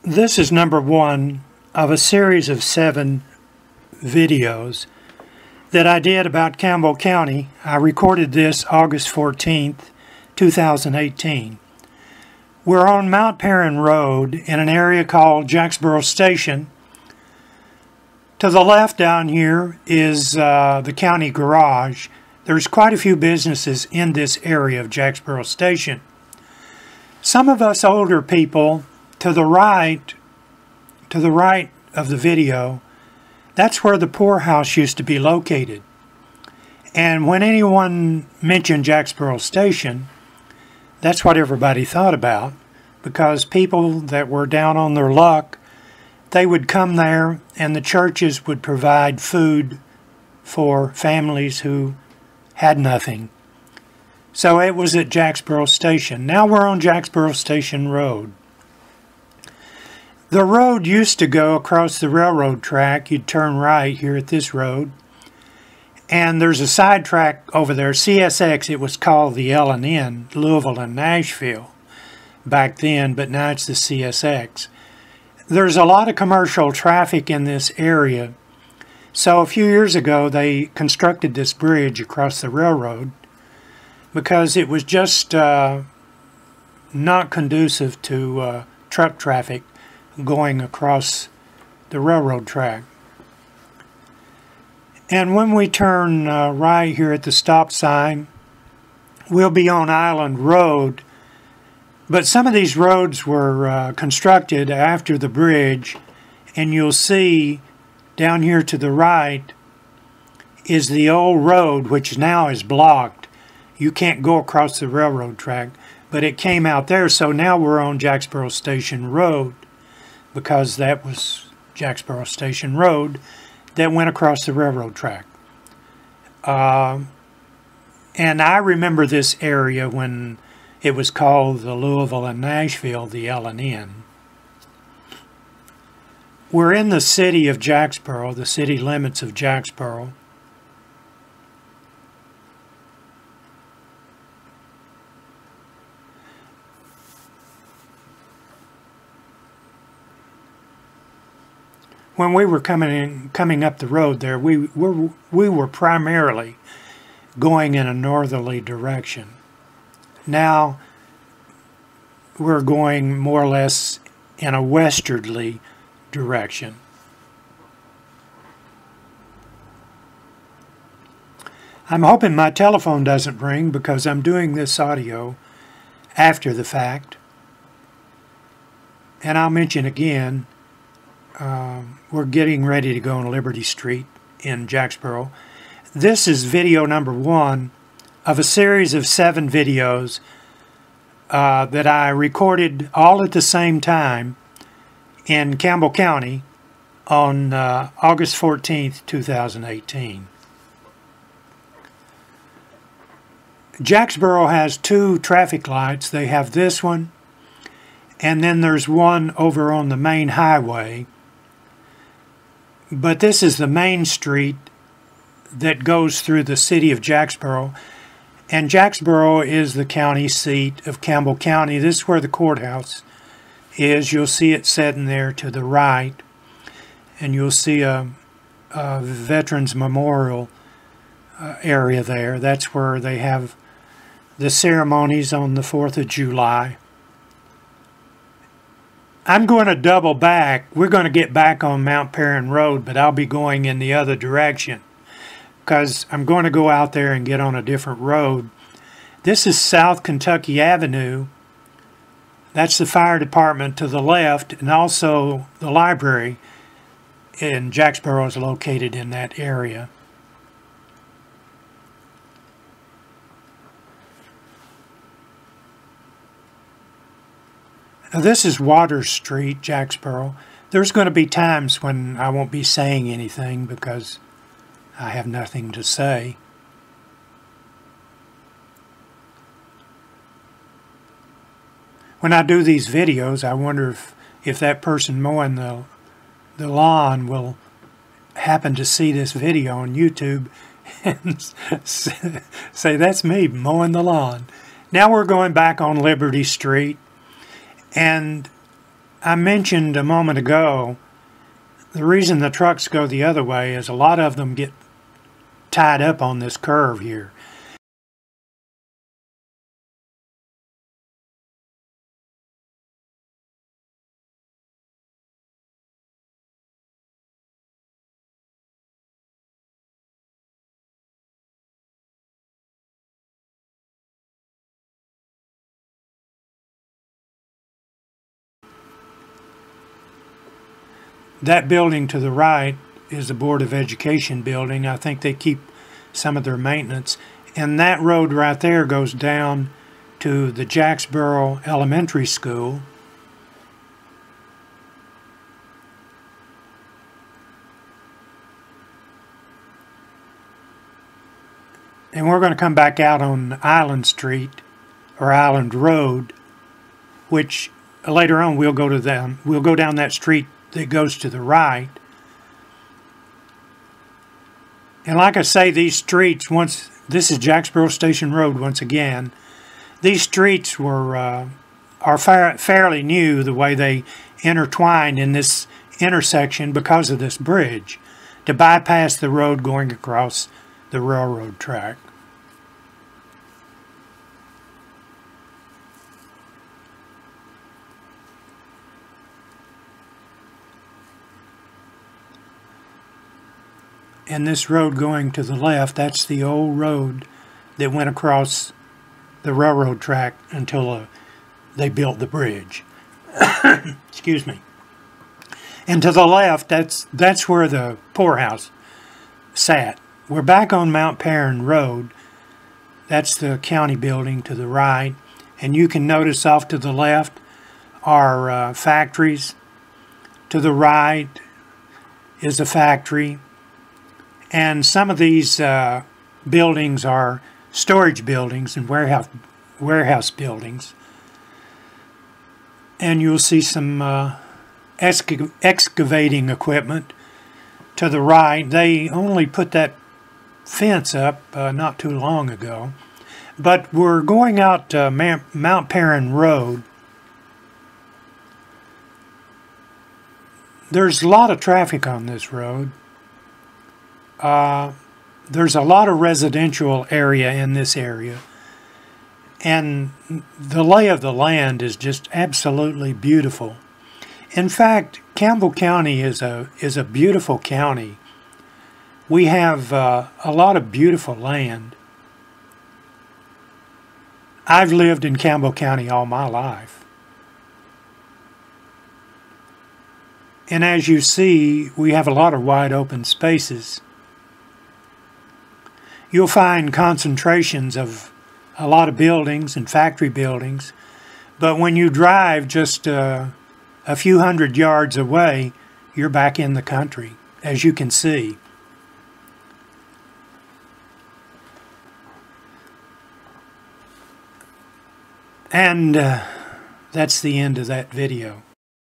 This is number one of a series of 7 videos that I did about Campbell County. I recorded this August 14th, 2018. We're on Mount Paran Road in an area called Jacksboro Station. To the left down here is the county garage. There's quite a few businesses in this area of Jacksboro Station. Some of us older people, to the right of the video, that's where the poorhouse used to be located. And when anyone mentioned Jacksboro Station, that's what everybody thought about, because people that were down on their luck, they would come there and the churches would provide food for families who had nothing. So it was at Jacksboro Station. Now we're on Jacksboro Station Rd. The road used to go across the railroad track. You'd turn right here at this road. And there's a side track over there, CSX. It was called the L&N, Louisville and Nashville back then, but now it's the CSX. There's a lot of commercial traffic in this area. So a few years ago, they constructed this bridge across the railroad because it was just not conducive to truck traffic going across the railroad track. And when we turn right here at the stop sign, we'll be on Island Road. But some of these roads were constructed after the bridge, and you'll see down here to the right is the old road, which now is blocked. You can't go across the railroad track, but it came out there, so now we're on Jacksboro Station Road, because that was Jacksboro Station Road that went across the railroad track. And I remember this area when it was called the Louisville and Nashville, the L&N. We're in the city of Jacksboro, the city limits of Jacksboro. When we were coming up the road there, we were primarily going in a northerly direction. Now we're going more or less in a westerly direction. I'm hoping my telephone doesn't ring because I'm doing this audio after the fact. And I'll mention again, we're getting ready to go on Liberty Street in Jacksboro. This is video number 1 of a series of 7 videos that I recorded all at the same time in Campbell County on August 14th, 2018. Jacksboro has 2 traffic lights. They have this one, and then there's one over on the main highway. But this is the main street that goes through the city of Jacksboro. And Jacksboro is the county seat of Campbell County. This is where the courthouse is. You'll see it sitting there to the right. And you'll see a Veterans Memorial area there. That's where they have the ceremonies on the 4th of July. I'm going to double back. We're going to get back on Mount Paran Road, but I'll be going in the other direction because I'm going to go out there and get on a different road. This is South Kentucky Avenue. That's the fire department to the left, and also the library in Jacksboro is located in that area. Now this is Water Street, Jacksboro. There's going to be times when I won't be saying anything because I have nothing to say. When I do these videos, I wonder if that person mowing the lawn will happen to see this video on YouTube and say, that's me mowing the lawn. Now we're going back on Liberty Street. And I mentioned a moment ago, the reason the trucks go the other way is a lot of them get tied up on this curve here. That building to the right is the Board of Education building. I think they keep some of their maintenance. And that road right there goes down to the Jacksboro Elementary School. And we're going to come back out on Island Street, or Island Road, which later on we'll go down that street that goes to the right. And like I say, these streets, this is Jacksboro Station Road once again. These streets are fairly new, the way they intertwined in this intersection because of this bridge to bypass the road going across the railroad track. And this road going to the left, that's the old road that went across the railroad track until they built the bridge. Excuse me. And to the left, that's where the poorhouse sat. We're back on Mount Paran Road. That's the county building to the right. And you can notice off to the left are factories. To the right is a factory. And some of these buildings are storage buildings and warehouse buildings. And you'll see some excavating equipment to the right. They only put that fence up not too long ago. But we're going out Mount Paran Road. There's a lot of traffic on this road. There's a lot of residential area in this area, and the lay of the land is just absolutely beautiful. In fact, Campbell County is a beautiful county. We have a lot of beautiful land. I've lived in Campbell County all my life. And as you see, we have a lot of wide open spaces. You'll find concentrations of a lot of buildings and factory buildings, but when you drive just a few hundred yards away, you're back in the country, as you can see. And that's the end of that video.